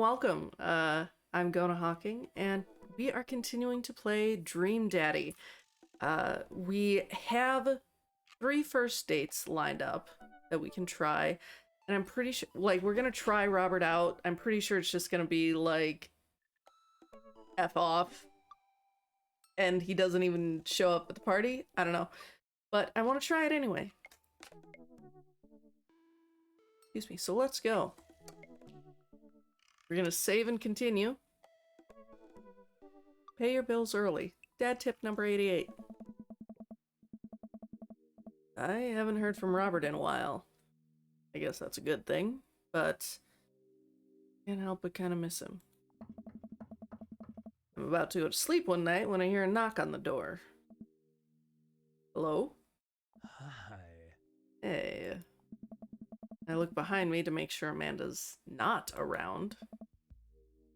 welcome. I'm Gona Hawking, and we are continuing to play Dream Daddy. We have 3 first dates lined up that we can try, and I'm pretty sure, like, we're gonna try Robert out. I'm pretty sure it's just gonna be, like, F off, and he doesn't even show up at the party. I don't know. But I want to try it anyway. Excuse me, so let's go. We're gonna save and continue. Pay your bills early. Dad tip number 88. I haven't heard from Robert in a while. I guess that's a good thing, but can't help but kind of miss him. I'm about to go to sleep one night when I hear a knock on the door. Hello? Hi. Hey. I look behind me to make sure Amanda's not around.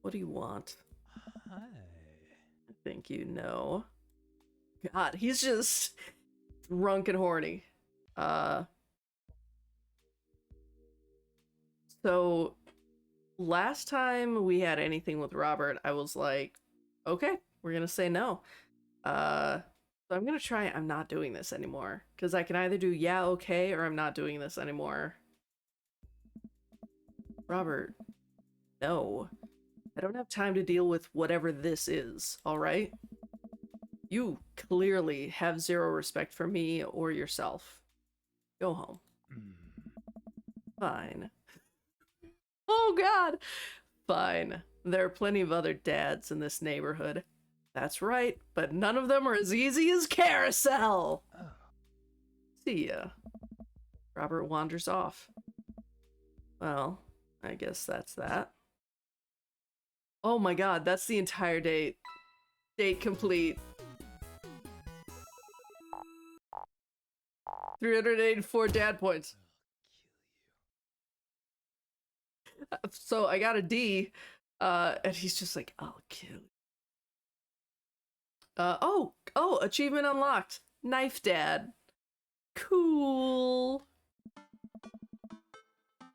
What do you want? Hi. I think you know. God, he's just drunk and horny. So last time we had anything with Robert, I was like, okay, we're gonna say no. So I'm gonna try I'm not doing this anymore. Because I can either do yeah, okay, or I'm not doing this anymore. Robert, no. I don't have time to deal with whatever this is, alright? You clearly have zero respect for me or yourself. Go home. Fine. Oh god! Fine. There are plenty of other dads in this neighborhood. That's right, but none of them are as easy as Carousel! Oh. See ya. Robert wanders off. Well, I guess that's that. Oh my god, that's the entire date. Date complete. 384 dad points. So I got a D, and he's just like, I'll kill you. Oh, achievement unlocked. Knife Dad. Cool.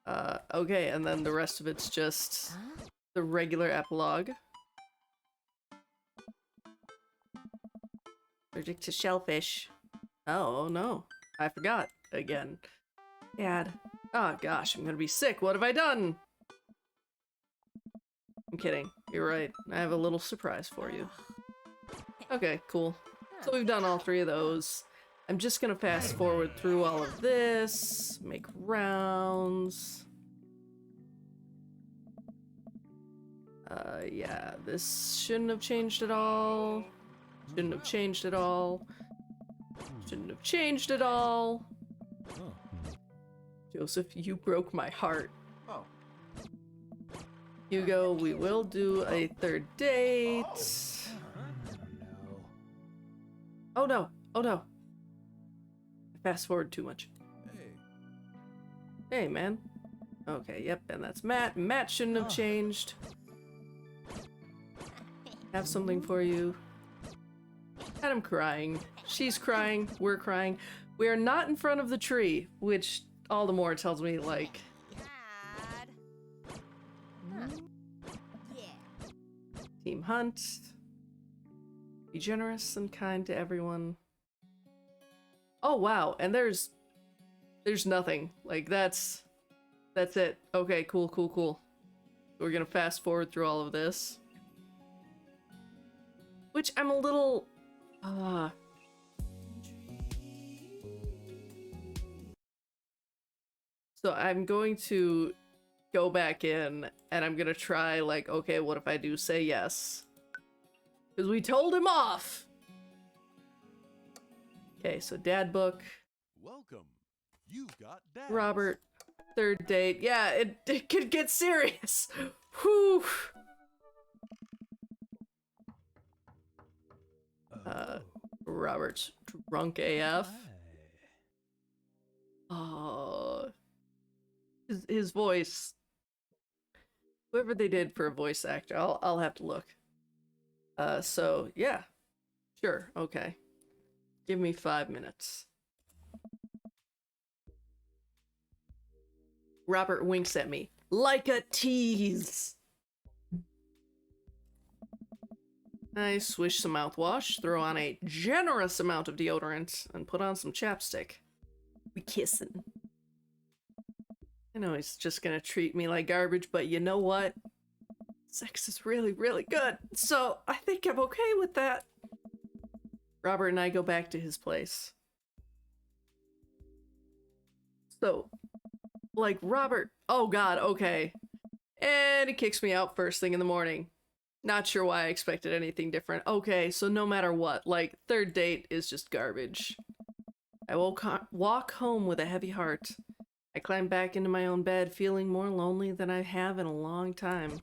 Okay, and then the rest of it's just the regular epilogue. Allergic to shellfish. Oh no, I forgot again. Dad. Oh gosh, I'm gonna be sick. What have I done? I'm kidding. You're right. I have a little surprise for you. Okay, cool. So we've done all 3 of those. I'm just gonna fast forward through all of this, make rounds. Yeah, this shouldn't have changed at all. Shouldn't have changed at all. Shouldn't have changed at all. Joseph, you broke my heart. Hugo, we will do a 3rd date. Oh no, oh no. I fast forward too much. Hey, man. Okay, yep, and that's Matt. Matt shouldn't have changed. Have something for you. Adam crying. She's crying. We're crying. We are not in front of the tree, which all the more tells me, like... Team Hunt. Be generous and kind to everyone. Oh, wow. And there's nothing. Like, that's it. Okay, cool, cool, cool. We're gonna fast forward through all of this. Which I'm a little... So I'm going to go back in, and I'm gonna try, like, okay, what if I do say yes? Because we told him off! Okay, so dad book. Welcome. You've got dad. Robert, 3rd date. Yeah, it could get serious. Whew. Robert's drunk AF. Oh, his voice. Whoever they did for a voice actor, I'll have to look. So yeah, sure, okay. Give me 5 minutes. Robert winks at me like a tease. I swish some mouthwash, throw on a generous amount of deodorant, and put on some chapstick. We kissin'. I know he's just gonna treat me like garbage, but you know what? Sex is really, really good, so I think I'm okay with that. Robert and I go back to his place. So, like, Robert, oh god, okay. And he kicks me out first thing in the morning. Not sure why I expected anything different. Okay, so no matter what, like, third date is just garbage. I walk home with a heavy heart. I climb back into my own bed, feeling more lonely than I have in a long time.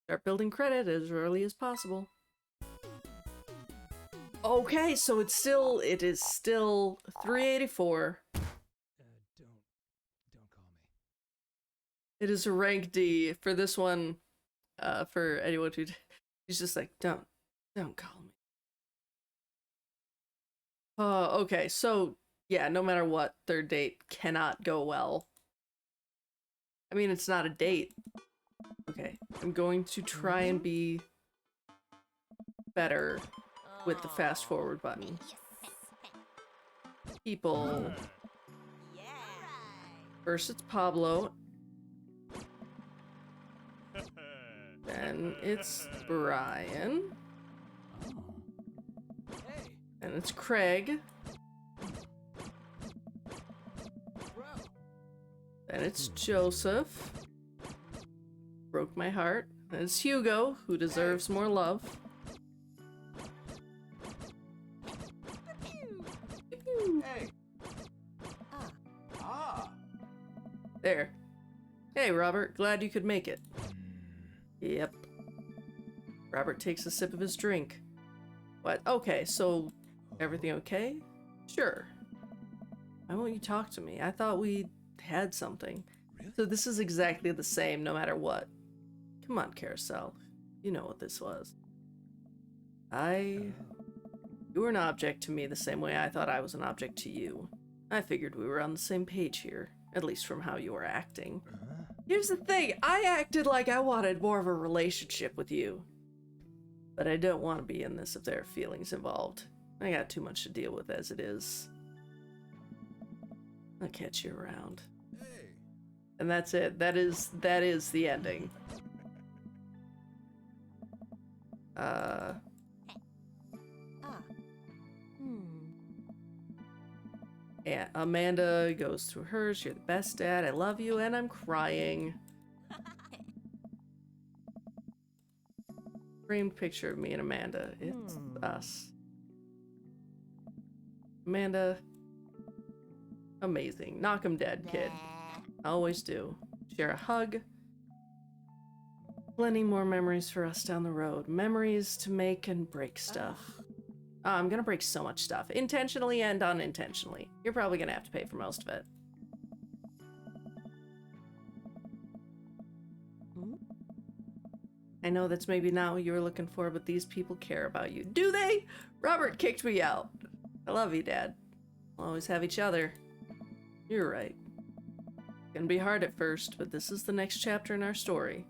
Start building credit as early as possible. Okay, so it is still 384. Don't call me. It is a rank D for this one. For anyone who, he's just like, don't call me. Okay, so yeah, no matter what, third date cannot go well. I mean, it's not a date. Okay, I'm going to try and be better with the fast forward button. People. First it's Pablo. Then it's Brian. And it's Craig. Then it's Joseph. Broke my heart. Then it's Hugo, who deserves more love. Hey. Ah. There. Hey, Robert. Glad you could make it. Yep. Robert takes a sip of his drink. What? Okay, so everything okay? Sure. Why won't you talk to me? I thought we had something. Really? So this is exactly the same no matter what. Come on, Carousel. You know what this was. You were an object to me the same way I thought I was an object to you. I figured we were on the same page here, at least from how you were acting. Here's the thing, I acted like I wanted more of a relationship with you. But I don't want to be in this if there are feelings involved. I got too much to deal with as it is. I'll catch you around. Hey. And that's it. That is the ending. Yeah, Amanda goes through hers. You're the best dad. I love you, and I'm crying. Framed picture of me and Amanda. It's us. Amanda. Amazing. Knock 'em dead, kid. Always do. Share a hug. Plenty more memories for us down the road. Memories to make and break stuff. I'm gonna break so much stuff. Intentionally and unintentionally. You're probably gonna have to pay for most of it. I know that's maybe not what you were looking for, but these people care about you. Do they? Robert kicked me out. I love you, Dad. We'll always have each other. You're right. It's gonna be hard at first, but this is the next chapter in our story.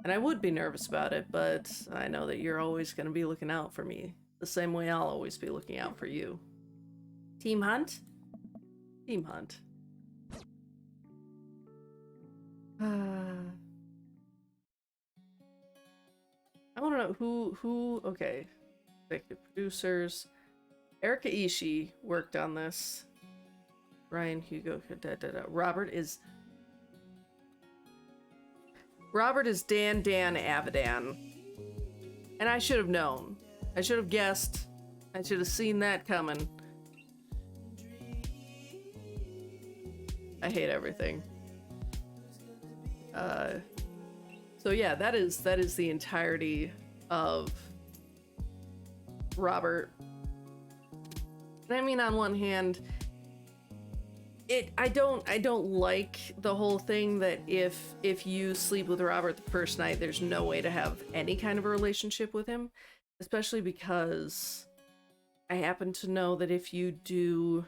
And I would be nervous about it, but I know that you're always gonna be looking out for me. The same way I'll always be looking out for you. Team Hunt? Team Hunt. I want to know who, okay. Executive producers. Erika Ishii worked on this. Ryan Hugo, Robert is Dan Avidan. And I should have known. I should have guessed. I should have seen that coming. I hate everything. So yeah, that is the entirety of Robert. And I mean, on one hand, I don't like the whole thing that if you sleep with Robert the first night, there's no way to have any kind of a relationship with him. Especially because I happen to know that if you do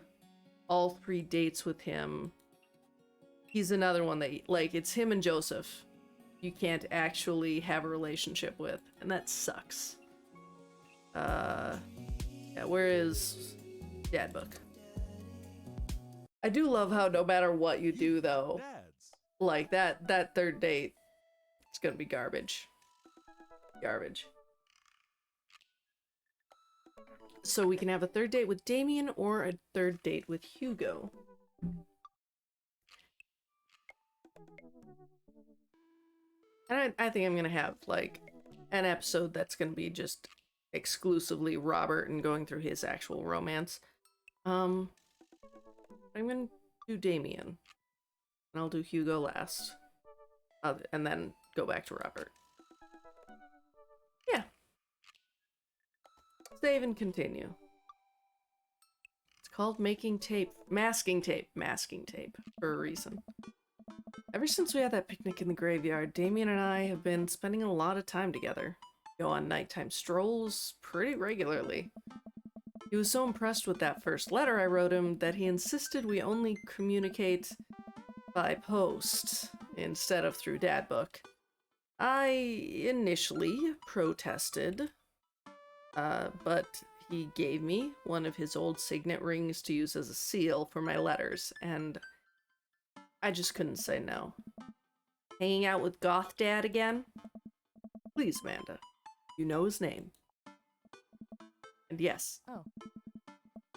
all 3 dates with him, he's another one that, like, it's him and Joseph. you can't actually have a relationship with, and that sucks. Yeah, where is Dad Book? I do love how no matter what you do, though, Dads. like that third date, it's gonna be garbage. Garbage. So we can have a third date with Damien or a third date with Hugo. And I think I'm gonna have, like, an episode that's gonna be just exclusively Robert and going through his actual romance. I'm gonna do Damien. And I'll do Hugo last. And then go back to Robert. Yeah. Save and continue. It's called masking tape, for a reason. Ever since we had that picnic in the graveyard, Damien and I have been spending a lot of time together. Go on nighttime strolls pretty regularly. He was so impressed with that first letter I wrote him that he insisted we only communicate by post instead of through Dad Book. I initially protested, but he gave me one of his old signet rings to use as a seal for my letters, and I just couldn't say no. Hanging out with Goth Dad again? Please, Amanda. You know his name. And yes. Oh.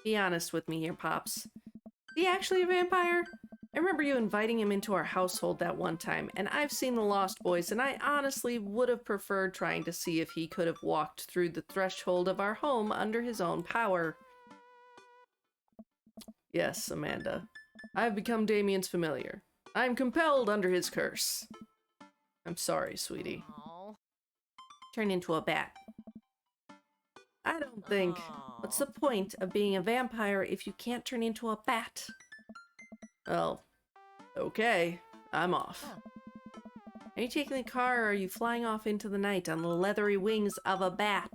Be honest with me here, Pops. Is he actually a vampire? I remember you inviting him into our household that one time, and I've seen The Lost Boys, and I honestly would have preferred trying to see if he could have walked through the threshold of our home under his own power. Yes, Amanda. I have become Damien's familiar. I am compelled under his curse. I'm sorry, sweetie. Aw. Turn into a bat. I don't think. What's the point of being a vampire if you can't turn into a bat? Well, okay. I'm off. Are you taking the car or are you flying off into the night on the leathery wings of a bat?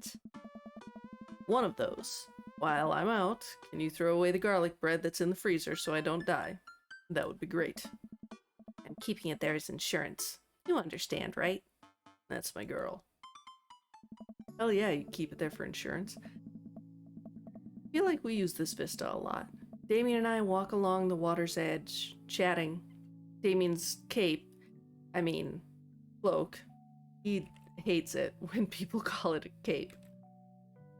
One of those. While I'm out, can you throw away the garlic bread that's in the freezer so I don't die? That would be great. I'm keeping it there as insurance. You understand, right? That's my girl. Hell yeah, you keep it there for insurance. I feel like we use this vista a lot. Damien and I walk along the water's edge, chatting. Damien's cloak. He hates it when people call it a cape.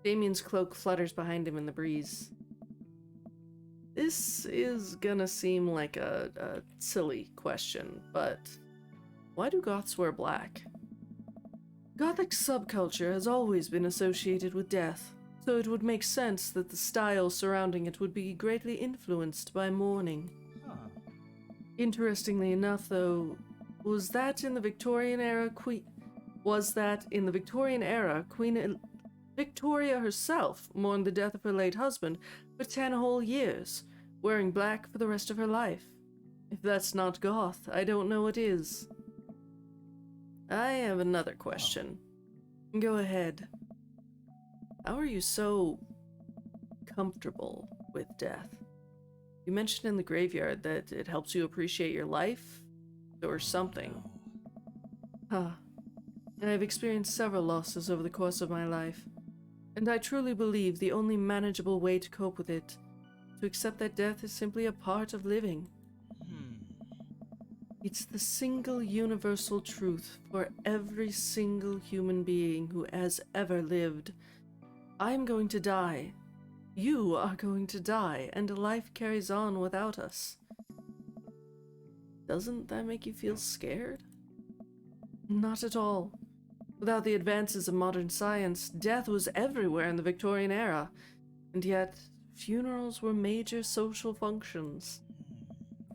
Damien's cloak flutters behind him in the breeze. This is gonna seem like a silly question, but why do goths wear black? Gothic subculture has always been associated with death, so it would make sense that the style surrounding it would be greatly influenced by mourning. Huh. Interestingly enough, though, was that in the Victorian era Queen Victoria herself mourned the death of her late husband for 10 whole years, wearing black for the rest of her life. If that's not goth, I don't know what is. I have another question. Go ahead. How are you so comfortable with death? You mentioned in the graveyard that it helps you appreciate your life, or something. Huh. I've experienced several losses over the course of my life, and I truly believe the only manageable way to cope with it is to accept that death is simply a part of living. It's the single universal truth for every single human being who has ever lived. I'm going to die. You are going to die, and life carries on without us. Doesn't that make you feel scared? Not at all. Without the advances of modern science, death was everywhere in the Victorian era, and yet funerals were major social functions.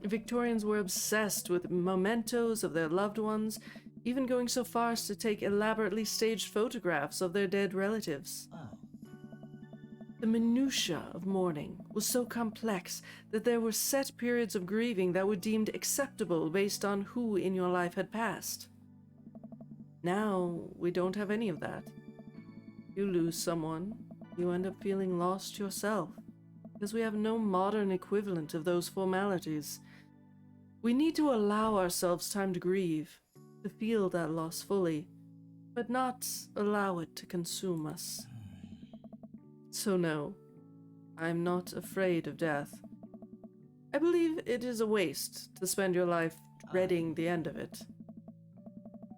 Victorians were obsessed with mementos of their loved ones, even going so far as to take elaborately staged photographs of their dead relatives. The minutiae of mourning was so complex that there were set periods of grieving that were deemed acceptable based on who in your life had passed. Now, we don't have any of that. You lose someone, you end up feeling lost yourself, because we have no modern equivalent of those formalities. We need to allow ourselves time to grieve to feel that loss fully, but not allow it to consume us. So no, I'm not afraid of death. I believe it is a waste to spend your life dreading the end of it.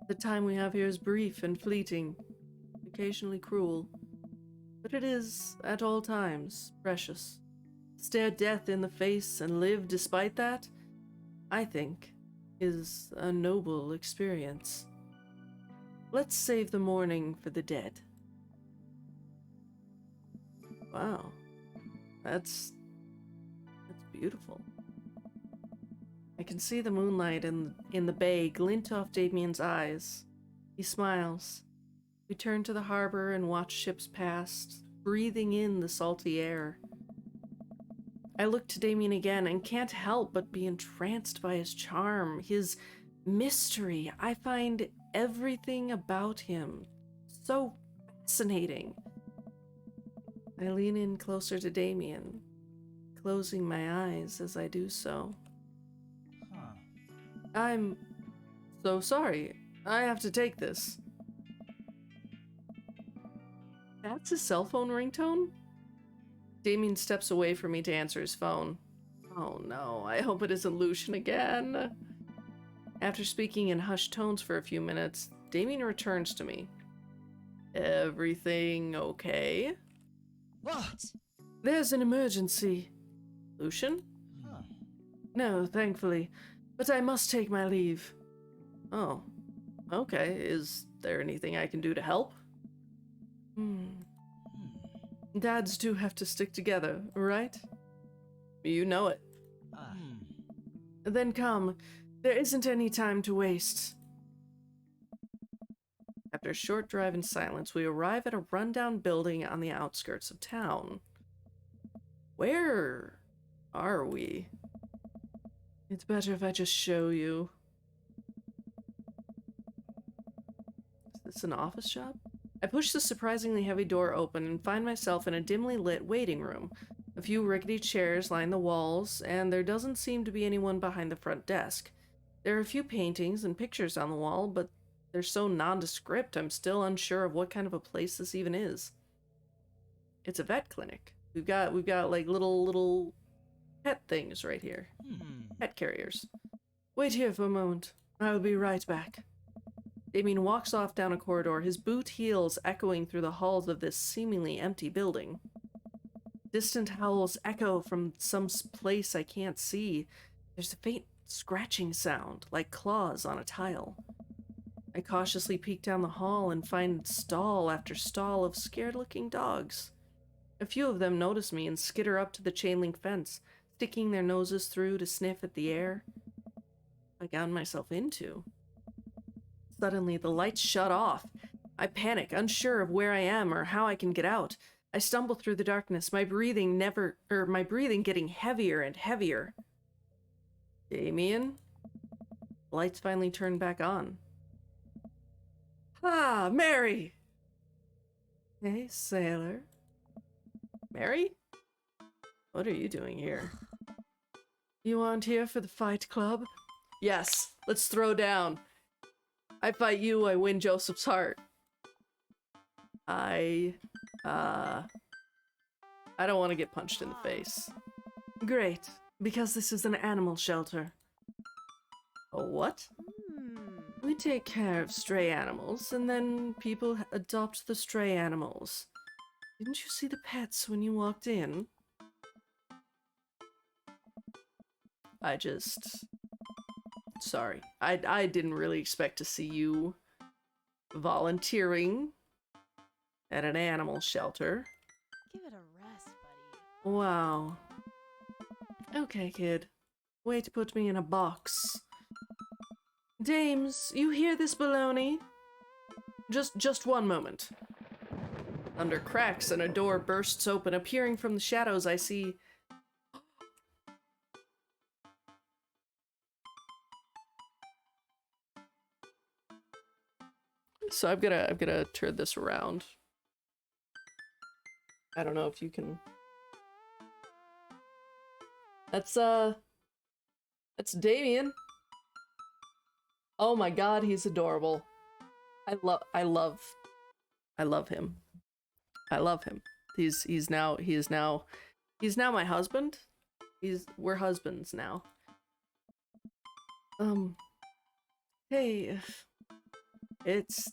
The time we have here is brief and fleeting, occasionally cruel, but it is, at all times, precious. Stare death in the face and live despite that, I think, is a noble experience. Let's save the mourning for the dead. Wow. That's beautiful. I can see the moonlight in the bay glint off Damien's eyes. He smiles. We turn to the harbor and watch ships pass, breathing in the salty air. I look to Damien again and can't help but be entranced by his charm, his mystery. I find everything about him so fascinating. I lean in closer to Damien, closing my eyes as I do so. I'm so sorry. I have to take this. That's his cell phone ringtone? Damien steps away from me to answer his phone. Oh no, I hope it isn't Lucian again. After speaking in hushed tones for a few minutes, Damien returns to me. Everything okay? What? There's an emergency. Lucian? No, thankfully. But I must take my leave. Oh, okay. Is there anything I can do to help? Dads do have to stick together, right? You know it. Then come. There isn't any time to waste. After a short drive in silence, we arrive at a rundown building on the outskirts of town. Where are we? It's better if I just show you. Is this an office job? I push the surprisingly heavy door open and find myself in a dimly lit waiting room. A few rickety chairs line the walls, and there doesn't seem to be anyone behind the front desk. There are a few paintings and pictures on the wall, but they're so nondescript I'm still unsure of what kind of a place this even is. It's a vet clinic. We've got like little pet things right here. Pet carriers. Wait here for a moment. I will be right back. Damien walks off down a corridor, his boot heels echoing through the halls of this seemingly empty building. Distant howls echo from some place I can't see. There's a faint scratching sound, like claws on a tile. I cautiously peek down the hall and find stall after stall of scared-looking dogs. A few of them notice me and skitter up to the chain-link fence, sticking their noses through to sniff at the air. I gotten myself into. Suddenly, the lights shut off. I panic, unsure of where I am or how I can get out. I stumble through the darkness, my breathing getting heavier and heavier. Damien? Lights finally turn back on. Ah, Mary! Hey, sailor. Mary? What are you doing here? You aren't here for the fight club? Yes, let's throw down. I fight you, I win Joseph's heart. I don't want to get punched in the face. Great, because this is an animal shelter. A what? We take care of stray animals, and then people adopt the stray animals. Didn't you see the pets when you walked in? Sorry. I didn't really expect to see you volunteering at an animal shelter. Give it a rest, buddy. Wow. Okay, kid. Way to put me in a box. Dames, you hear this baloney? Just one moment. Thunder cracks and a door bursts open. Appearing from the shadows, I see... So I'm gonna turn this around. I don't know if you can... That's Damien. Oh my god, he's adorable. I love him. I love him. He's now my husband. We're husbands now. Hey, it's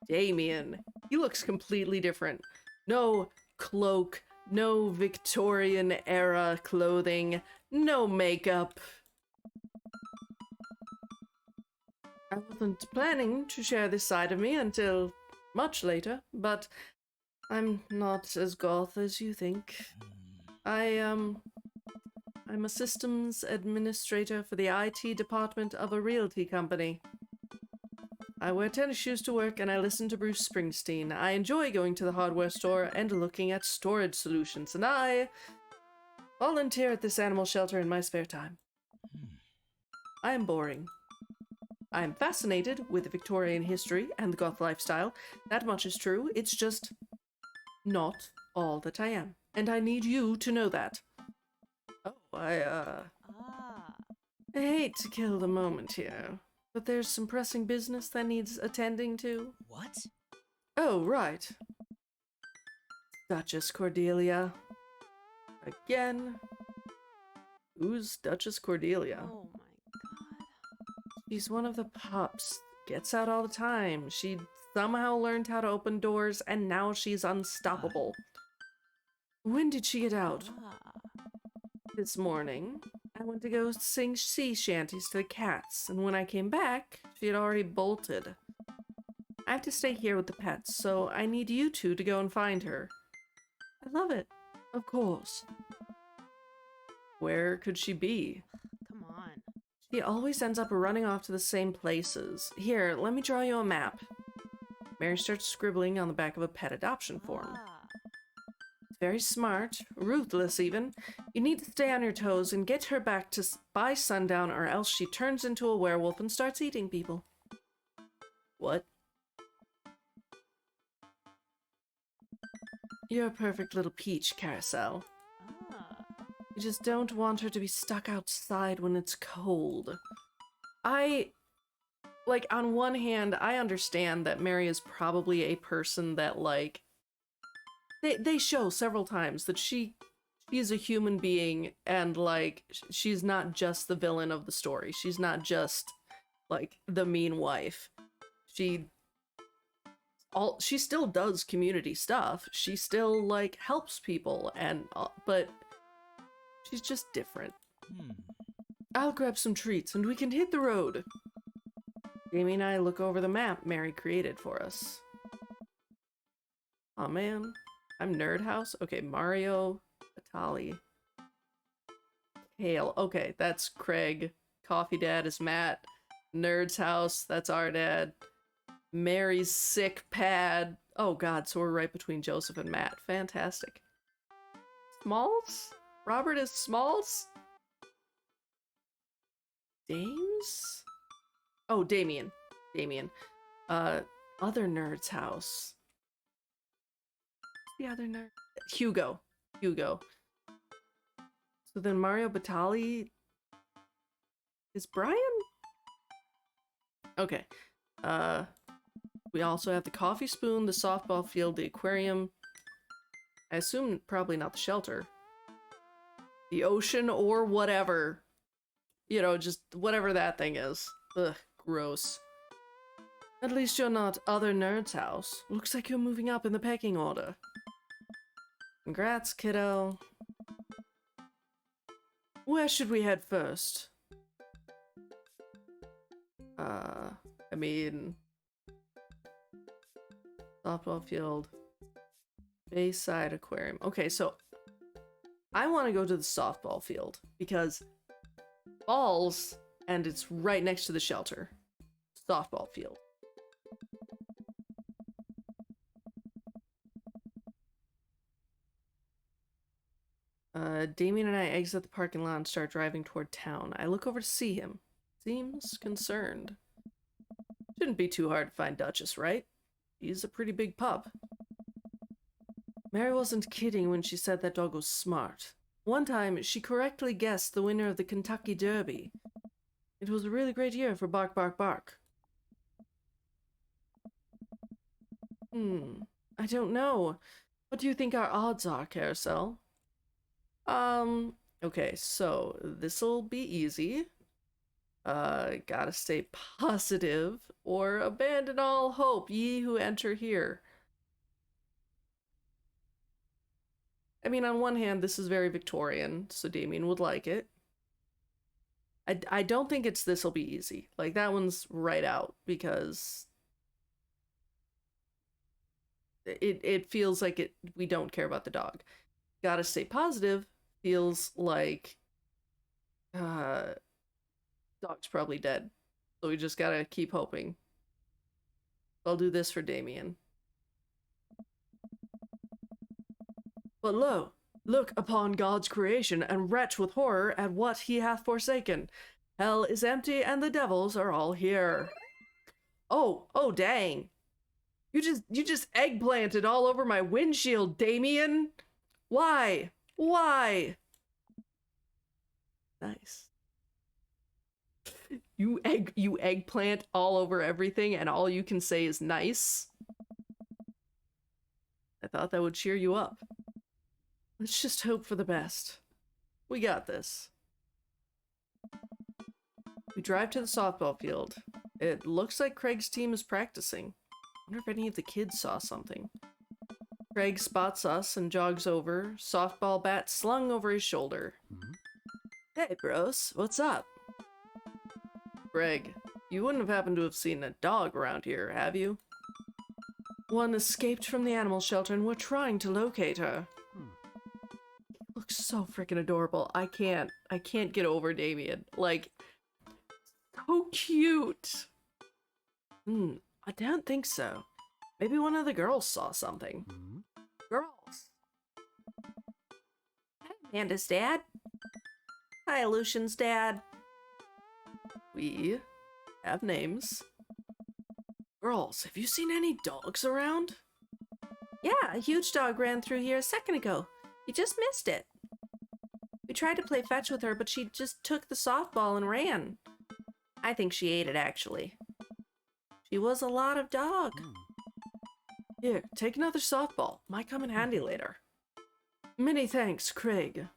Damien. He looks completely different. No cloak, no Victorian era clothing, no makeup. I wasn't planning to share this side of me until much later, but I'm not as goth as you think. I'm a systems administrator for the IT department of a realty company. I wear tennis shoes to work and I listen to Bruce Springsteen. I enjoy going to the hardware store and looking at storage solutions, and I volunteer at this animal shelter in my spare time. I am boring. I am fascinated with Victorian history and the goth lifestyle. That much is true. It's just not all that I am. And I need you to know that. Oh, I hate to kill the moment here, but there's some pressing business that needs attending to. What? Oh, right. Duchess Cordelia. Again. Who's Duchess Cordelia? Oh my god. She's one of the pups. Gets out all the time. She somehow learned how to open doors, and now she's unstoppable. When did she get out? This morning. I went to go sing sea shanties to the cats, and when I came back, she had already bolted. I have to stay here with the pets, so I need you two to go and find her. I love it. Of course. Where could she be? Come on. She always ends up running off to the same places. Here, let me draw you a map. Mary starts scribbling on the back of a pet adoption form. Very smart, ruthless even. You need to stay on your toes and get her back by sundown, or else she turns into a werewolf and starts eating people. What? You're a perfect little peach, Carousel. You just don't want her to be stuck outside when it's cold. Like, on one hand, I understand that Mary is probably a person that, like, they show several times that she is a human being, and, like, she's not just the villain of the story. She's not just, like, the mean wife. She still does community stuff. She still, like, helps people, and but she's just different. I'll grab some treats and we can hit the road. Jamie and I look over the map Mary created for us. Aw, man. I'm Nerd House? Okay, Mario, Batali. Hale. Okay, that's Craig. Coffee Dad is Matt. Nerd's House, that's our dad. Mary's sick pad. Oh god, so we're right between Joseph and Matt. Fantastic. Smalls? Robert is Smalls? Dames? Oh, Damien. Damien. Other Nerd's House. The other nerd? Hugo. Hugo. So then Mario Batali is Brian? Okay. We also have the coffee spoon, the softball field, the aquarium. I assume probably not the shelter. The ocean or whatever. You know, just whatever that thing is. Ugh, gross. At least you're not other Nerd's House. Looks like you're moving up in the pecking order. Congrats, kiddo. Where should we head first? I mean... softball field. Bayside Aquarium. Okay, so... I want to go to the softball field, because... balls, and it's right next to the shelter. Softball field. Damien and I exit the parking lot and start driving toward town. I look over to see him. Seems concerned. Shouldn't be too hard to find Duchess, right? He's a pretty big pup. Mary wasn't kidding when she said that dog was smart. One time, she correctly guessed the winner of the Kentucky Derby. It was a really great year for Bark Bark Bark. I don't know. What do you think our odds are, Carousel? Okay, so this'll be easy. Gotta stay positive or abandon all hope, ye who enter here. I mean, on one hand, this is very Victorian, so Damien would like it. I don't think it's this'll be easy. Like, that one's right out, because it feels like we don't care about the dog. Gotta stay positive feels like dog's probably dead. So we just gotta keep hoping. I'll do this for Damien. But lo, look upon God's creation, and retch with horror at what he hath forsaken. Hell is empty, and the devils are all here. Oh, dang. You just eggplanted all over my windshield, Damien. Why? Why? Nice. You eggplant all over everything, and all you can say is nice? I thought that would cheer you up. Let's just hope for the best. We got this. We drive to the softball field. It looks like Craig's team is practicing. I wonder if any of the kids saw something. Craig spots us and jogs over, softball bat slung over his shoulder. Hey, bros, what's up? Craig, you wouldn't have happened to have seen a dog around here, have you? One escaped from the animal shelter and we're trying to locate her. Looks so freaking adorable. I can't get over Damien. Like, so cute. I don't think so. Maybe one of the girls saw something. Girls. Hi, Amanda's dad. Hi, Lucian's dad. We have names. Girls, have you seen any dogs around? Yeah, a huge dog ran through here a second ago. You just missed it. We tried to play fetch with her, but she just took the softball and ran. I think she ate it, actually. She was a lot of dog. Here, take another softball. Might come in handy later. Many thanks, Craig.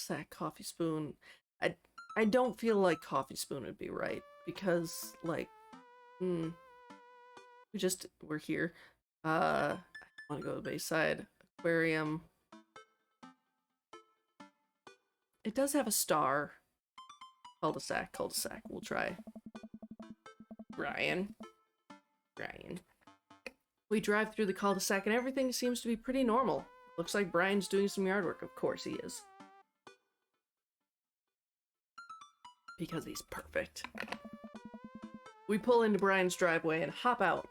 That coffee spoon. I don't feel like coffee spoon would be right because, like, we're here. I want to go to the Bayside Aquarium. It does have a star. Cul-de-sac. We'll try. Brian. We drive through the cul-de-sac and everything seems to be pretty normal. Looks like Brian's doing some yard work. Of course he is. Because he's perfect. We pull into Brian's driveway and hop out.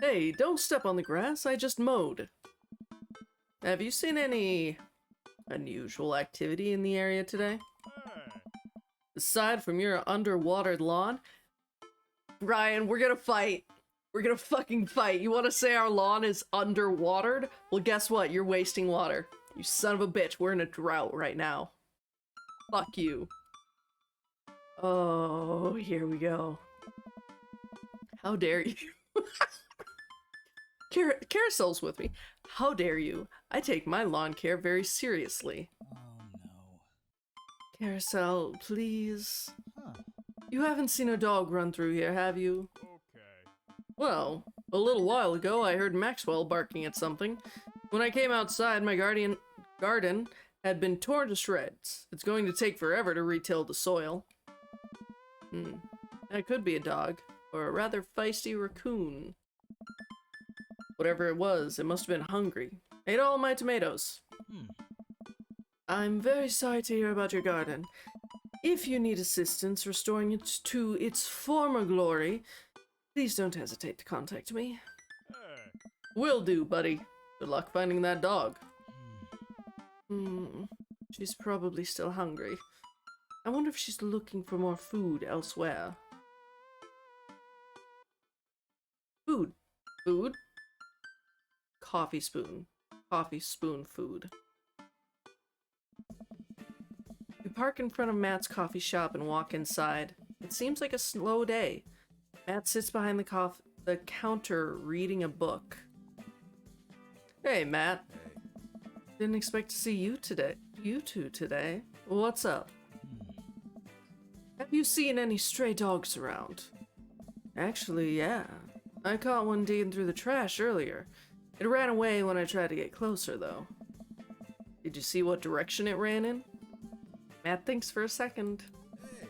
Hey, don't step on the grass, I just mowed. Have you seen any unusual activity in the area today? Aside from your underwatered lawn? Brian, we're gonna fight. We're gonna fucking fight. You wanna say our lawn is underwatered? Well, guess what? You're wasting water. You son of a bitch, we're in a drought right now. Fuck you. Oh, here we go. How dare you? Carousel's with me. How dare you? I take my lawn care very seriously. Oh no. Carousel, please. You haven't seen a dog run through here, have you? Okay. Well, a little while ago I heard Maxwell barking at something. When I came outside, my garden had been torn to shreds. It's going to take forever to retill the soil. That could be a dog, or a rather feisty raccoon. Whatever it was, it must have been hungry. Ate all my tomatoes. I'm very sorry to hear about your garden. If you need assistance restoring it to its former glory, please don't hesitate to contact me. Will do, buddy. Good luck finding that dog. She's probably still hungry. I wonder if she's looking for more food elsewhere. Food. Coffee spoon. coffee spoon food. We park in front of Matt's coffee shop and walk inside. It seems like a slow day. Matt sits behind the counter reading a book. Hey, Matt. Hey. Didn't expect to see you two today. What's up? Have you seen any stray dogs around? Actually, yeah. I caught one digging through the trash earlier. It ran away when I tried to get closer, though. Did you see what direction it ran in? Matt thinks for a second. Hey.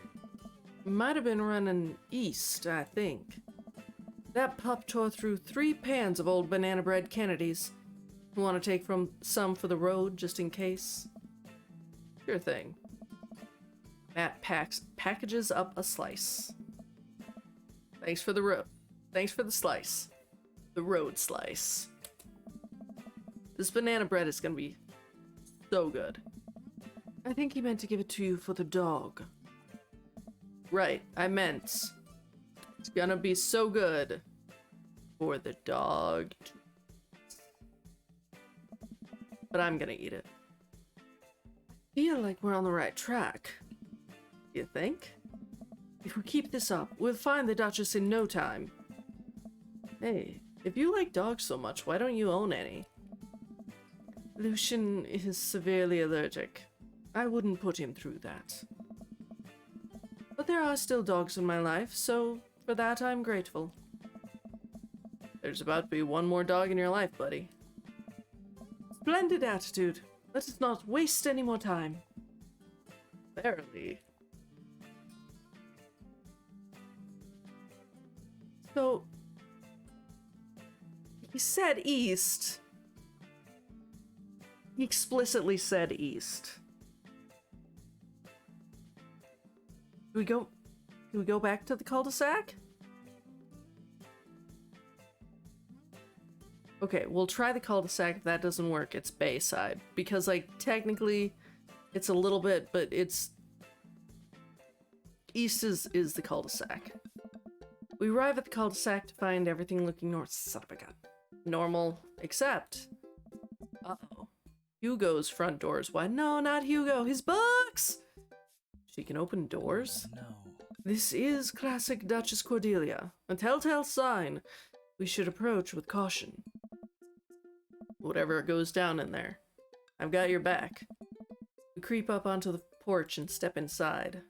Might have been running east, I think. That pup tore through 3 pans of old banana bread Kennedys. Want to take some for the road, just in case? Sure thing. Matt packages up a slice. Thanks for the slice. The road slice. This banana bread is gonna be so good. I think he meant to give it to you for the dog. Right, I meant it's gonna be so good for the dog. But I'm gonna eat it. I feel like we're on the right track. You think? If we keep this up, we'll find the Duchess in no time. Hey, if you like dogs so much, why don't you own any? Lucian is severely allergic. I wouldn't put him through that. But there are still dogs in my life, so for that I'm grateful. There's about to be one more dog in your life, buddy. Splendid attitude. Let us not waste any more time. Barely. So, he said east. He explicitly said east. Do we go back to the cul-de-sac? Okay, we'll try the cul-de-sac. If that doesn't work, it's Bayside. Because, like, technically, it's a little bit, but it's... East is the cul-de-sac. We arrive at the cul-de-sac to find everything looking north. Son of a gun. Normal, except... Uh-oh. Hugo's front door is wide. No, not Hugo. His books! She can open doors? No. This is classic Duchess Cordelia. A telltale sign. We should approach with caution. Whatever goes down in there. I've got your back. We creep up onto the porch and step inside.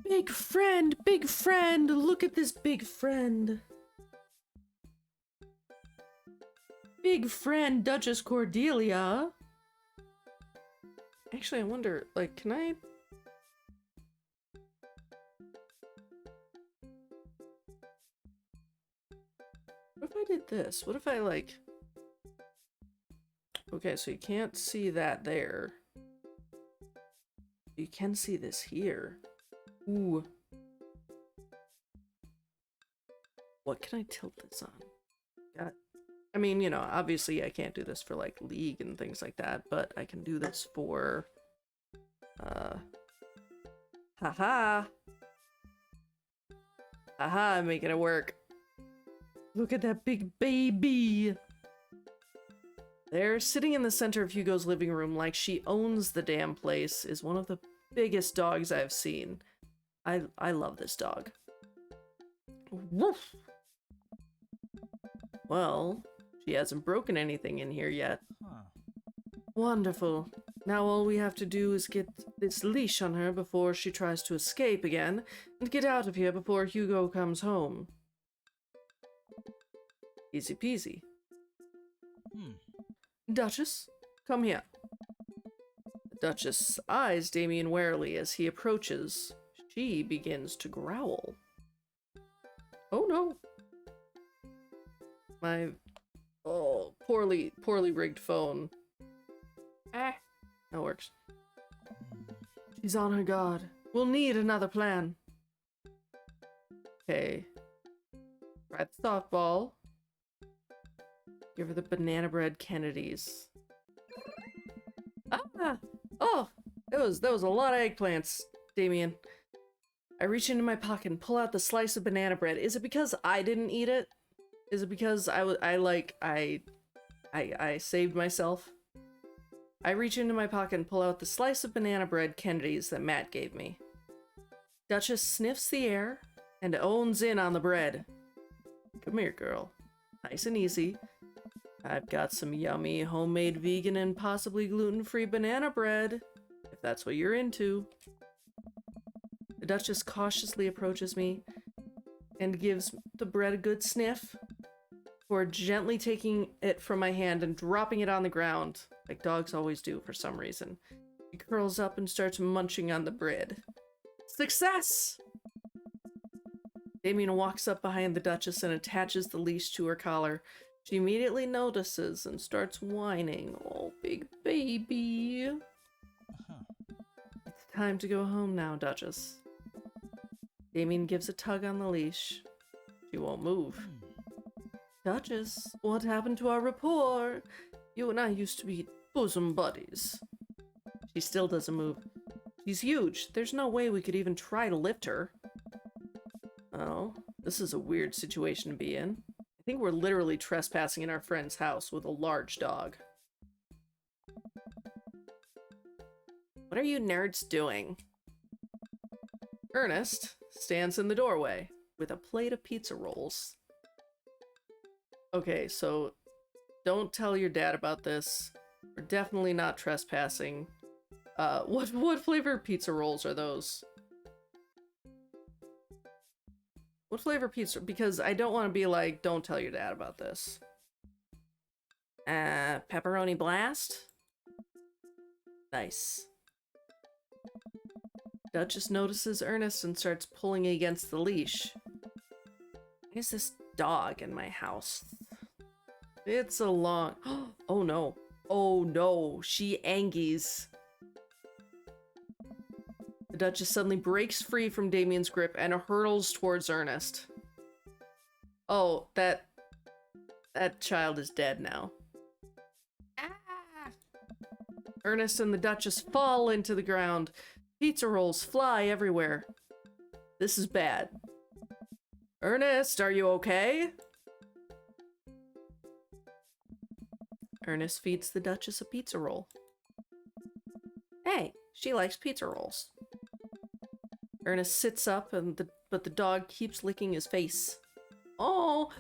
Big friend! Big friend! Look at this big friend! Big friend, Duchess Cordelia! Actually, I wonder, like, can I... What if I did this? What if I, like... Okay, so you can't see that there. You can see this here. Ooh. What can I tilt this on? God. I mean, you know, obviously I can't do this for, like, League and things like that, but I can do this for... Haha! Haha, I'm making it work. Look at that big baby! There, sitting in the center of Hugo's living room like she owns the damn place, is one of the biggest dogs I've seen. I love this dog. Woof! Well, she hasn't broken anything in here yet. Huh. Wonderful. Now all we have to do is get this leash on her before she tries to escape again, and get out of here before Hugo comes home. Easy peasy. Duchess, come here. The Duchess eyes Damien warily as he approaches. She begins to growl. Oh no. My poorly rigged phone. That works. She's on her guard. We'll need another plan. Okay. Try the softball. Give her the banana bread Kennedys. Ah! Oh! That was a lot of eggplants, Damien. I reach into my pocket and pull out the slice of banana bread. Is it because I didn't eat it? Is it because I saved myself? I reach into my pocket and pull out the slice of banana bread Kennedy's that Matt gave me. Duchess sniffs the air and owns in on the bread. Come here, girl. Nice and easy. I've got some yummy, homemade vegan and possibly gluten-free banana bread, if that's what you're into. The Duchess cautiously approaches me and gives the bread a good sniff before gently taking it from my hand and dropping it on the ground, like dogs always do for some reason. She curls up and starts munching on the bread. Success! Damien walks up behind the Duchess and attaches the leash to her collar. She immediately notices and starts whining. Oh, big baby. It's time to go home now, Duchess. Damien gives a tug on the leash. She won't move. Duchess, what happened to our rapport? You and I used to be bosom buddies. She still doesn't move. She's huge. There's no way we could even try to lift her. Oh, this is a weird situation to be in. I think we're literally trespassing in our friend's house with a large dog. What are you nerds doing? Ernest stands in the doorway with a plate of pizza rolls. Okay, so don't tell your dad about this. We're definitely not trespassing. What flavor pizza rolls are those? What flavor pizza? Because I don't want to be like, don't tell your dad about this. Pepperoni blast? Nice. Duchess notices Ernest and starts pulling against the leash. Why is this dog in my house? It's a long... Oh no. Oh no. She angies. The Duchess suddenly breaks free from Damien's grip and hurtles towards Ernest. Oh, that child is dead now. Ah! Ernest and the Duchess fall into the ground. Pizza rolls fly everywhere. This is bad. Ernest, are you okay? Ernest feeds the Duchess a pizza roll. Hey, she likes pizza rolls. Ernest sits up, but the dog keeps licking his face. Oh,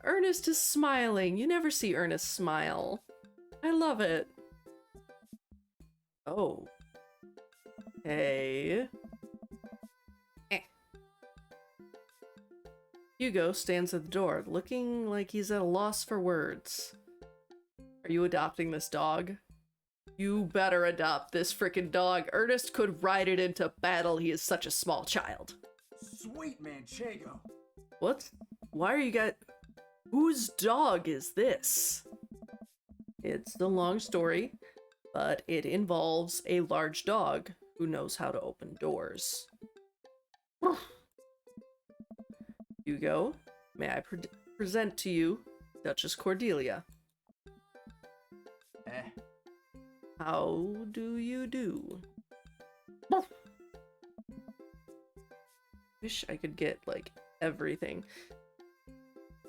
Ernest is smiling. You never see Ernest smile. I love it. Oh. Hey. Hugo stands at the door, looking like he's at a loss for words. Are you adopting this dog? You better adopt this frickin' dog. Ernest could ride it into battle. He is such a small child. Sweet Manchego. What? Why are you guys... Whose dog is this? It's a long story, but it involves a large dog who knows how to open doors. Hugo, may I present to you Duchess Cordelia. How do you do? Wish I could get, like, everything.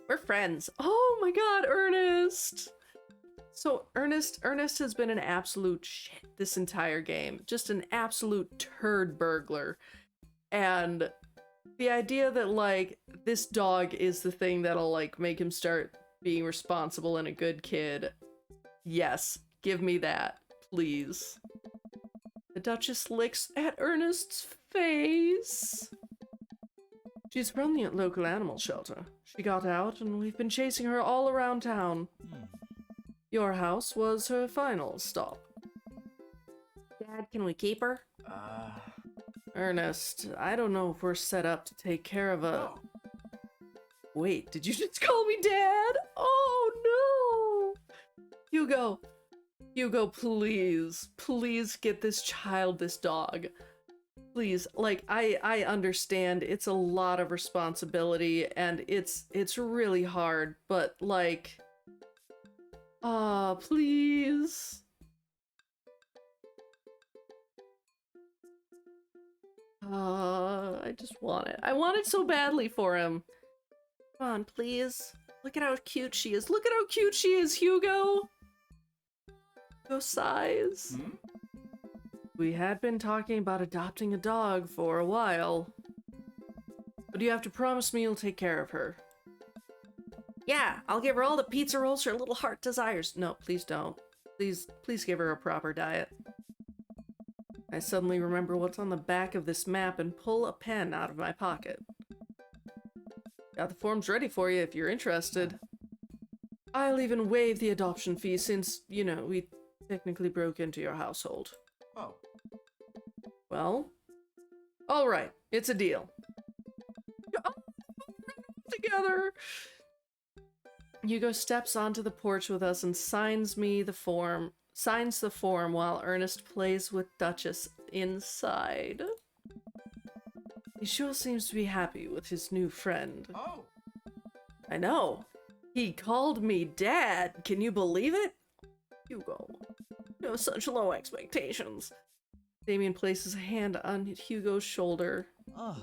We're friends. Oh my god, Ernest! So Ernest has been an absolute shit this entire game. Just an absolute turd burglar. And the idea that, like, this dog is the thing that'll, like, make him start being responsible and a good kid. Yes, give me that, please. The Duchess licks at Ernest's face. She's from the local animal shelter. She got out, and we've been chasing her all around town. Your house was her final stop. Dad, can we keep her? Ernest, I don't know if we're set up to take care of a... Oh. Wait, did you just call me Dad? Oh no! Hugo, please. Please get this child this dog. Please, like, I understand it's a lot of responsibility and it's really hard, but like... please. I just want it. I want it so badly for him. Come on, please. Look at how cute she is. Look at how cute she is, Hugo. Hugo sighs. Hmm? We had been talking about adopting a dog for a while. But you have to promise me you'll take care of her. Yeah, I'll give her all the pizza rolls her little heart desires. No, please don't. Please give her a proper diet. I suddenly remember what's on the back of this map and pull a pen out of my pocket. Got the forms ready for you if you're interested. I'll even waive the adoption fee since, you know, we technically broke into your household. Oh. Well, alright, it's a deal. Together! Hugo steps onto the porch with us and signs the form while Ernest plays with Duchess inside. He sure seems to be happy with his new friend. Oh. I know. He called me Dad. Can you believe it? Hugo, you have such low expectations. Damien places a hand on Hugo's shoulder. Oh.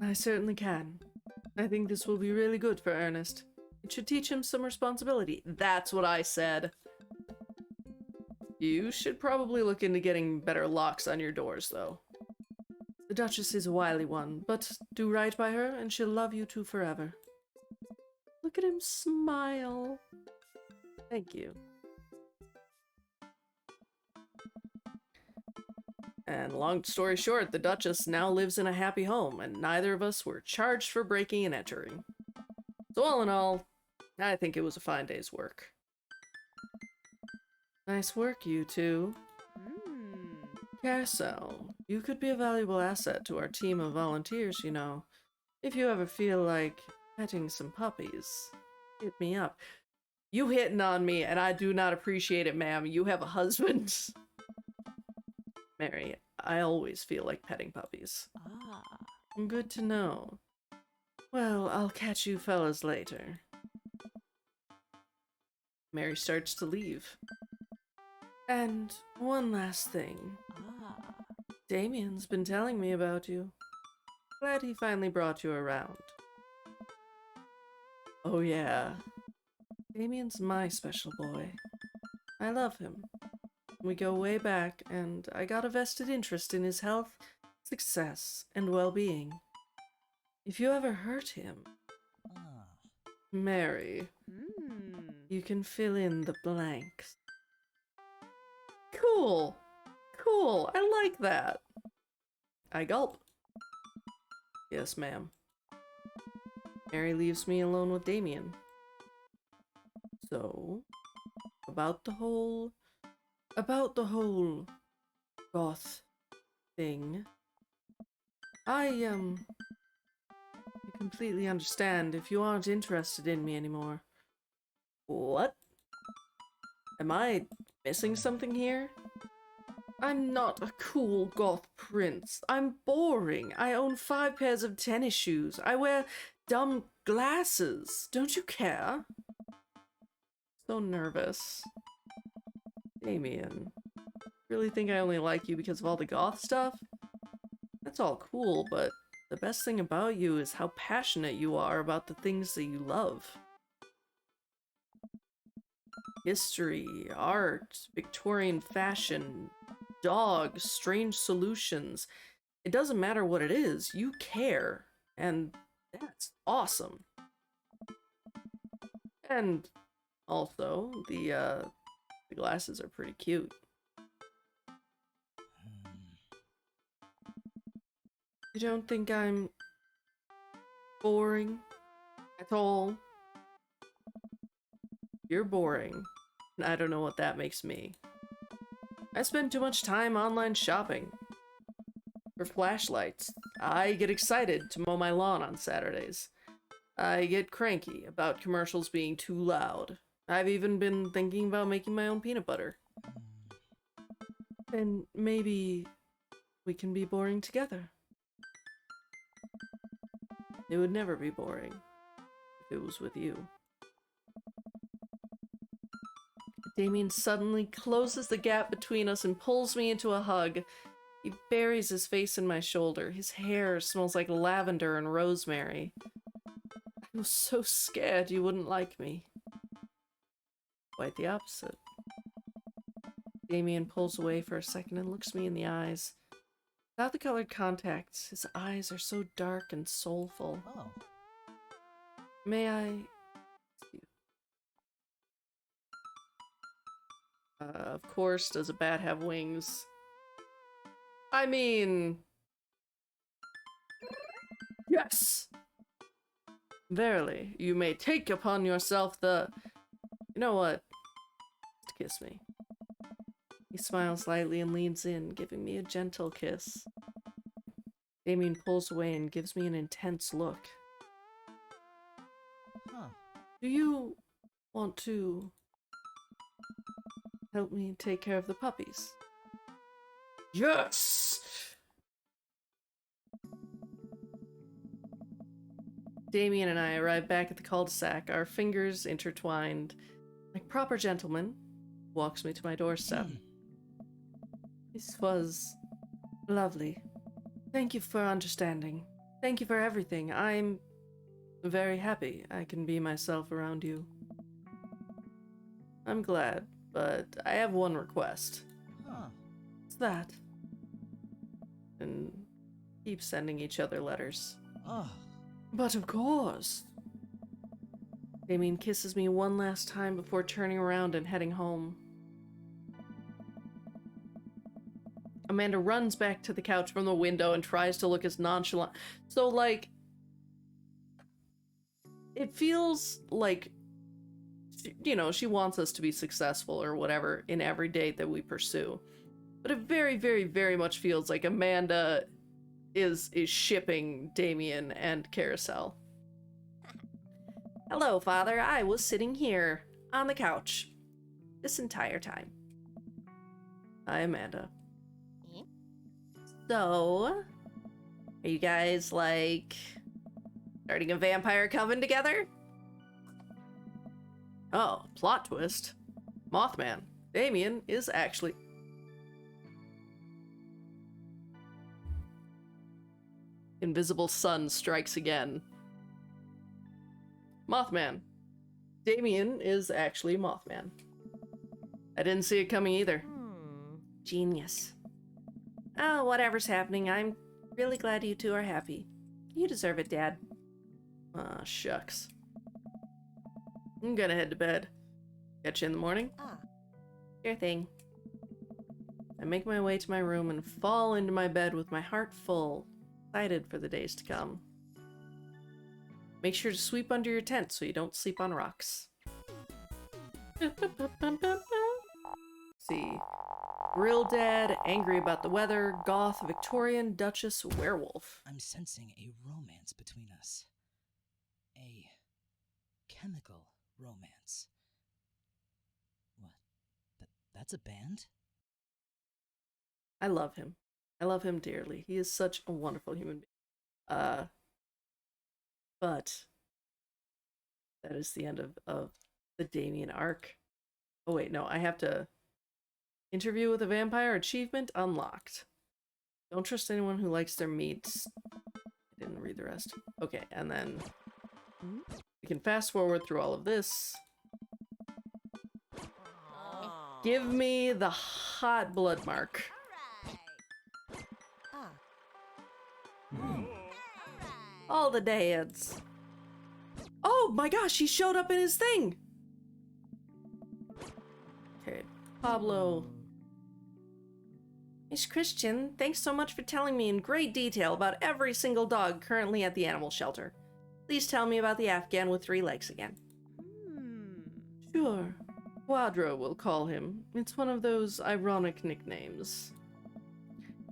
I certainly can. I think this will be really good for Ernest. It should teach him some responsibility. That's what I said. You should probably look into getting better locks on your doors, though. The Duchess is a wily one, but do right by her and she'll love you two forever. Look at him smile. Thank you. And long story short, the Duchess now lives in a happy home, and neither of us were charged for breaking and entering. So all in all, I think it was a fine day's work. Nice work, you two. Carousel, you could be a valuable asset to our team of volunteers, you know. If you ever feel like petting some puppies, hit me up. You hitting on me, and I do not appreciate it, ma'am. You have a husband. Mary, I always feel like petting puppies. Ah. Good to know. Well, I'll catch you fellas later. Mary starts to leave. And one last thing. Ah. Damien's been telling me about you. Glad he finally brought you around. Oh yeah. Damien's my special boy. I love him. We go way back, and I got a vested interest in his health, success, and well-being. If you ever hurt him, Ah. Mary, Hmm. you can fill in the blanks. Cool! Cool! I like that! I gulp. Yes, ma'am. Mary leaves me alone with Damien. So, about the whole goth thing. I completely understand if you aren't interested in me anymore. What? Am I missing something here? I'm not a cool goth prince. I'm boring. I own 5 pairs of tennis shoes. I wear dumb glasses. Don't you care? So nervous. Damien, really think I only like you because of all the goth stuff? That's all cool, but the best thing about you is how passionate you are about the things that you love. History, art, Victorian fashion, dogs, strange solutions. It doesn't matter what it is, you care. And that's awesome. And also, the glasses are pretty cute. You don't think I'm boring at all? You're boring. And I don't know what that makes me. I spend too much time online shopping. For flashlights. I get excited to mow my lawn on Saturdays. I get cranky about commercials being too loud. I've even been thinking about making my own peanut butter. Then maybe we can be boring together. It would never be boring if it was with you. Damien suddenly closes the gap between us and pulls me into a hug. He buries his face in my shoulder. His hair smells like lavender and rosemary. I I was so scared you wouldn't like me. Quite the opposite. Damien pulls away for a second and looks me in the eyes. Without the colored contacts, his eyes are so dark and soulful. Oh. May I... of course, does a bat have wings? I mean... Yes! Verily, you may take upon yourself the... You know what? Just kiss me. He smiles lightly and leans in, giving me a gentle kiss. Damien pulls away and gives me an intense look. Huh. Do you want to help me take care of the puppies? Yes! Damien and I arrive back at the cul-de-sac, our fingers intertwined. Like proper gentlemen, walks me to my doorstep. This was lovely. Thank you for understanding. Thank you for everything. I'm very happy I can be myself around you. I'm glad, but I have one request. Huh. What's that? And keep sending each other letters. Oh. But of course. Damien kisses me one last time before turning around and heading home. Amanda runs back to the couch from the window and tries to look as nonchalant. So, like, it feels like, you know, she wants us to be successful or whatever in every date that we pursue. But it very, very, very much feels like Amanda is shipping Damien and Carousel. Hello, Father. I was sitting here on the couch this entire time. Hi, Amanda. So, are you guys, like, starting a vampire coven together? Oh, plot twist. Mothman. Damien is actually... Invisible sun strikes again. Mothman. Damien is actually Mothman. I didn't see it coming either. Genius. Oh, whatever's happening, I'm really glad you two are happy. You deserve it, Dad. Aw, shucks. I'm gonna head to bed. Catch you in the morning? Sure thing. I make my way to my room and fall into my bed with my heart full, excited for the days to come. Make sure to sweep under your tent so you don't sleep on rocks. See. Real Dad, angry about the weather, goth, Victorian, Duchess, werewolf. I'm sensing a romance between us. A chemical romance. What? That's a band? I love him. I love him dearly. He is such a wonderful human being. But that is the end of the Damien arc. Oh wait, no, I have to... Interview with a vampire, achievement unlocked. Don't trust anyone who likes their meat. I didn't read the rest. Okay, and then we can fast forward through all of this. Give me the hot blood mark. All the dads. Oh my gosh, he showed up in his thing! Okay, Pablo. Miss Christian, thanks so much for telling me in great detail about every single dog currently at the animal shelter. Please tell me about the Afghan with 3 legs again. Sure. Quadro, we'll call him. It's one of those ironic nicknames.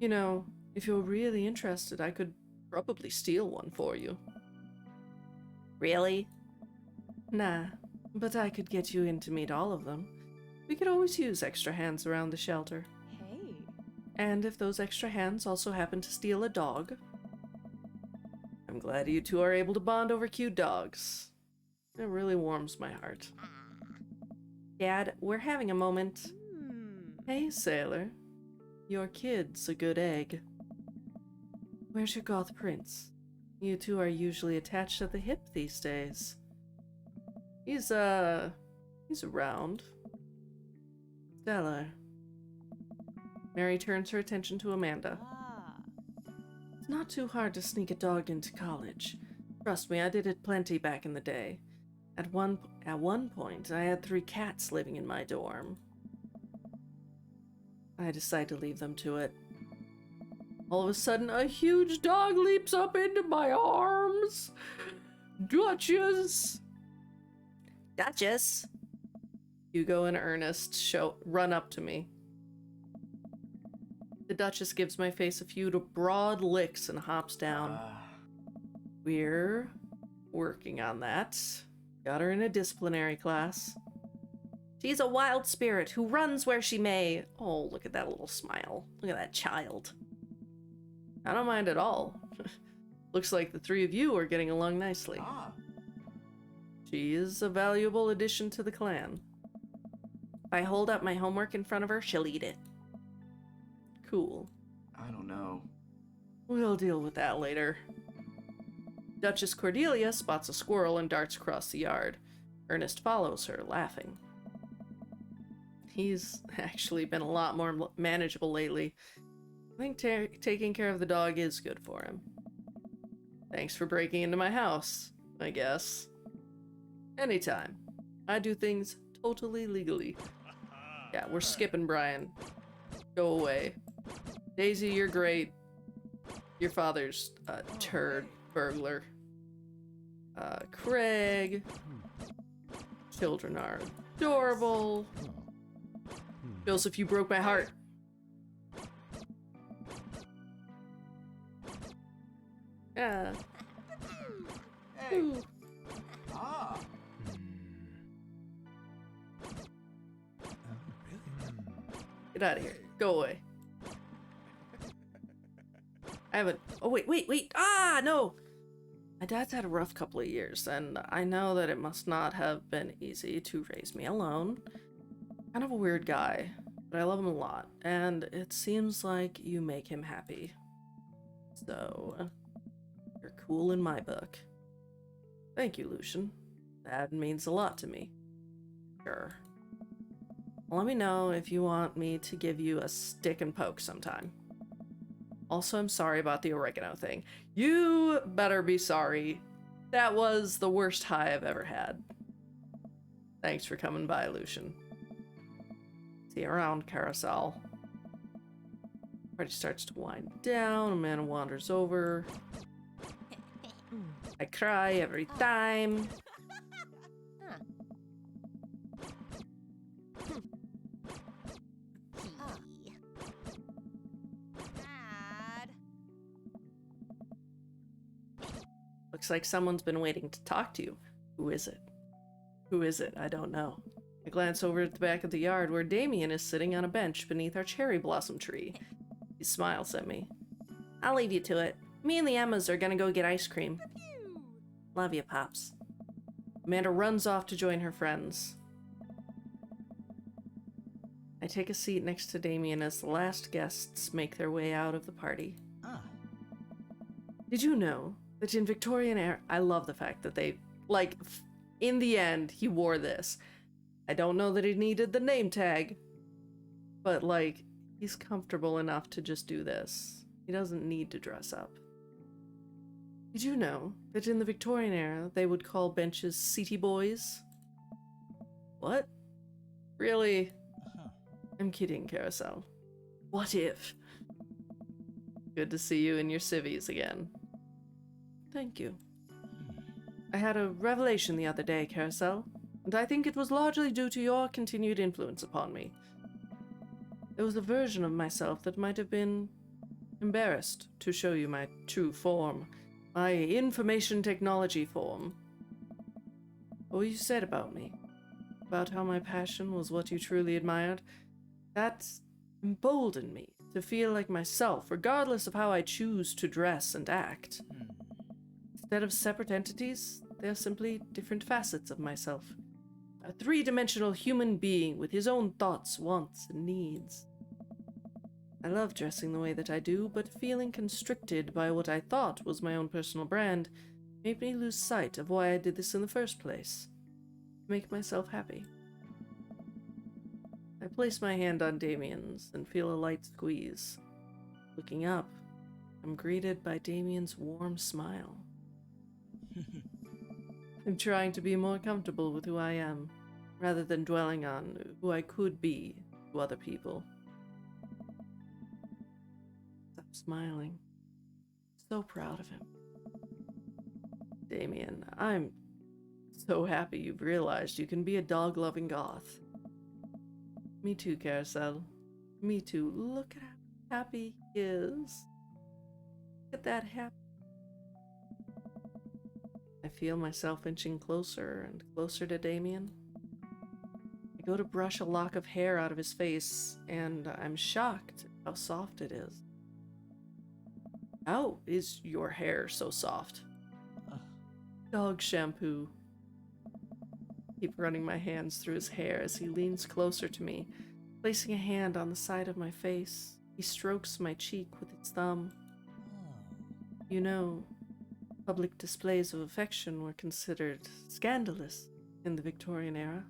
You know, if you're really interested, I could probably steal one for you. Really? Nah, but I could get you in to meet all of them. We could always use extra hands around the shelter. Hey. And if those extra hands also happen to steal a dog, I'm glad you two are able to bond over cute dogs. It really warms my heart. Dad, we're having a moment. Hey, sailor. Your kid's a good egg. Where's your goth prince? You two are usually attached at the hip these days. He's around. Stellar. Mary turns her attention to Amanda. Ah. It's not too hard to sneak a dog into college. Trust me, I did it plenty back in the day. At one point, I had 3 cats living in my dorm. I decide to leave them to it. All of a sudden, a huge dog leaps up into my arms. Duchess! Duchess! Hugo and Ernest run up to me. The Duchess gives my face a few broad licks and hops down. We're working on that. Got her in a disciplinary class. She's a wild spirit who runs where she may. Oh, look at that little smile. Look at that child. I don't mind at all. Looks like the 3 of you are getting along nicely. Ah. She is a valuable addition to the clan. If I hold up my homework in front of her, she'll eat it. Cool. I don't know. We'll deal with that later. Duchess Cordelia spots a squirrel and darts across the yard. Ernest follows her, laughing. He's actually been a lot more manageable lately. I think taking care of the dog is good for him. Thanks for breaking into my house, I guess. Anytime. I do things totally legally. Yeah, we're skipping Brian. Go away. Daisy, you're great. Your father's a turd burglar. Craig. Children are adorable. Joseph, you broke my heart. Yeah. Hey. Ooh. Ah. Get out of here. Go away. I haven't. Oh, wait. Ah, no! My dad's had a rough couple of years, and I know that it must not have been easy to raise me alone. Kind of a weird guy, but I love him a lot, and it seems like you make him happy. So, you're cool in my book. Thank you, Lucian. That means a lot to me. Sure. Let me know if you want me to give you a stick and poke sometime. Also, I'm sorry about the oregano thing. You better be sorry. That was the worst high I've ever had. Thanks for coming by, Lucian. See you around, Carousel. Party starts to wind down. Amanda wanders over. I cry every time. Looks like someone's been waiting to talk to you. Who is it? Who is it? I don't know. I glance over at the back of the yard where Damien is sitting on a bench beneath our cherry blossom tree. He smiles at me. I'll leave you to it. Me and the Emmas are gonna go get ice cream. Love you, Pops. Amanda runs off to join her friends. I take a seat next to Damien as the last guests make their way out of the party. Ah. Did you know that in Victorian era, I love the fact that they, like, in the end, he wore this. I don't know that he needed the name tag, but, like, he's comfortable enough to just do this. He doesn't need to dress up. Did you know that in the Victorian era, they would call benches seaty boys? What? Really? I'm kidding, Carousel. What if? Good to see you in your civvies again. Thank you. I had a revelation the other day, Carousel, and I think it was largely due to your continued influence upon me. There was a version of myself that might have been embarrassed to show you my true form, my information technology form. What you said about me, about how my passion was what you truly admired, that emboldened me to feel like myself, regardless of how I choose to dress and act. Instead of separate entities, they're simply different facets of myself. A three-dimensional human being with his own thoughts, wants, and needs. I love dressing the way that I do, but feeling constricted by what I thought was my own personal brand made me lose sight of why I did this in the first place. To make myself happy. I place my hand on Damien's and feel a light squeeze. Looking up, I'm greeted by Damien's warm smile. I'm trying to be more comfortable with who I am, rather than dwelling on who I could be to other people. Stop smiling. So proud of him. Damien, I'm so happy you've realized you can be a dog-loving goth. Me too, Carousel. Me too. Look at how happy he is. Look at that happy. I feel myself inching closer and closer to Damien. I go to brush a lock of hair out of his face, and I'm shocked at how soft it is. How is your hair so soft? Dog shampoo. Keep running my hands through his hair as he leans closer to me, placing a hand on the side of my face. He strokes my cheek with his thumb. You know, public displays of affection were considered scandalous in the Victorian era.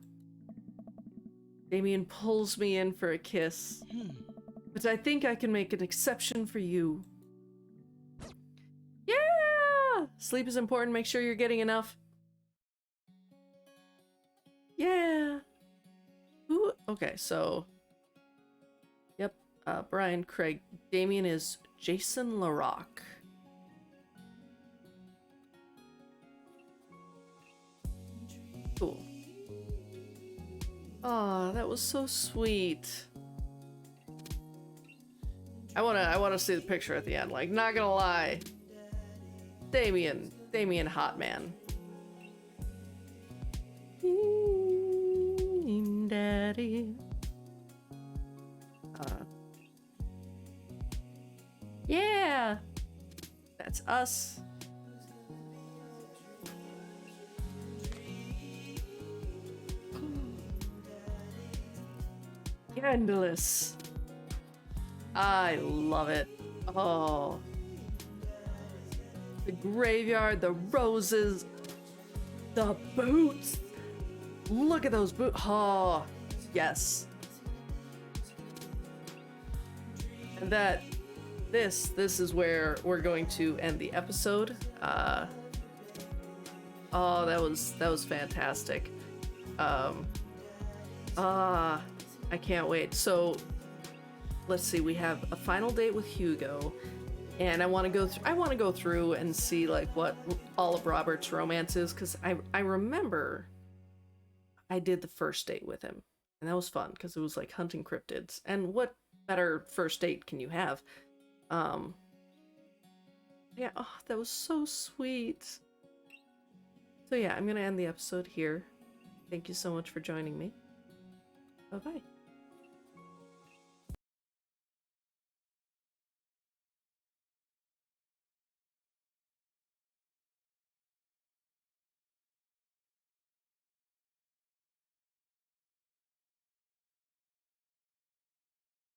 Damien pulls me in for a kiss, but I think I can make an exception for you. Yeah! Sleep is important. Make sure you're getting enough. Yeah. Ooh, okay, so. Yep. Brian Craig. Damien is Jason LaRock. Cool. Oh, that was so sweet. I wanna see the picture at the end. Like, not gonna lie. Damien hot man. Daddy. Yeah. That's us. Scandalous. I love it. Oh. The graveyard, the roses, the boots. Look at those boots. Oh, yes. And this is where we're going to end the episode. Oh, that was fantastic. I can't wait. So, let's see. We have a final date with Hugo, and I want to go through and see like what all of Robert's romance is, because I remember I did the first date with him, and that was fun because it was like hunting cryptids. And what better first date can you have? Yeah, oh, that was so sweet. So yeah, I'm gonna end the episode here. Thank you so much for joining me. Bye-bye.